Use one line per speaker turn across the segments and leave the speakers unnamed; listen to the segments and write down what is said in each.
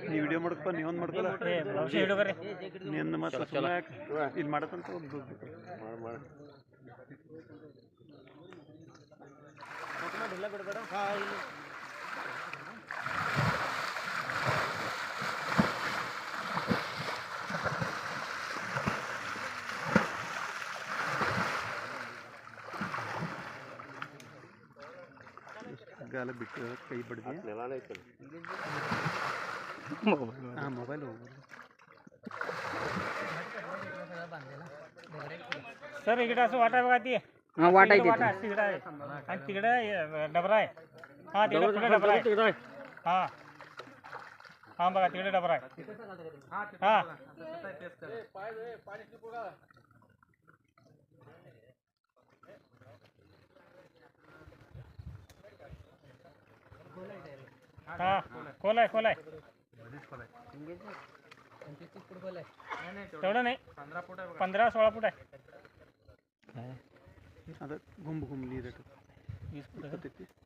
ನೀವು ವಿಡಿಯೋ ಮಾಡ್ಕೊ ನೀವು ಒಂದು ಮಾಡ್ಕೊಲ್ಲ
ವಿಡಿಯೋ ಬರ್ರಿ
ನಿನ್ನ ಮತ್ತೆ ಇಲ್ಲಿ ಮಾಡತ್ತಂತ गाल बिಟ್ಟು ಕೈ ಬಡ್ದಿ ನೆಲಾನೇ ಐತಲ್ಲ ಮೊಬೈಲ್
सर इकडे असं वाटा बघा ती वाटा तिकडे आहे आणि तिकडे डबरा आहे हा तिकडे पुढे डबरा आहे हा हा बघा तिकडे डबरा आहे हा हा खोल आहे तेवढं नाही 15-16 फूट आहे
आता घुमली
20 फूट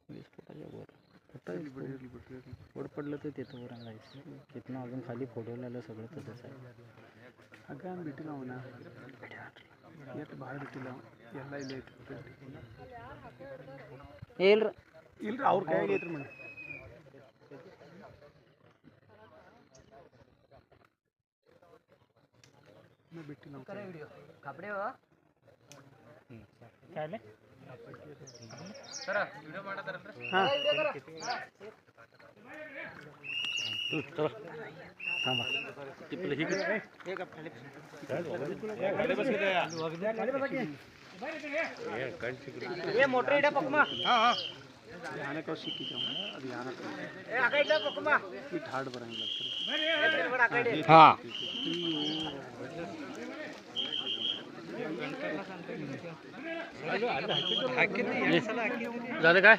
20 फुटाच्या वर पडलं तर तिथं वर आणायचं तिथनं अजून खाली फोडवलेलं सगळं तसंच आहे
अगं बिಟ್ಟು लावून ಎಷ್ಟು ಭಾಳ ಬಿಟ್ಟಿಲ್ಲ ಎಲ್ಲ ಇಲ್ಲೇ ಐತಿ ಇಲ್ರಿ ಅವ್ರ ಕೈಯಾಗ ಐತ್ರಿ ಮೇಡಮ್ बिಟ್ಟು ನಾವು
कपडे हो काय सर व्हिडिओ ಮಾಡತಾರಲ್ರಿ ಹಾ व्हिडिओ करा
चला थांबा टिपले ही
खाली बस ये मोटर इडा पकमा हां हां
याने को शिकी जाऊ अब याना
ए आकाइडा पकमा
इट हार्ड बरांगिला
हां झालं काय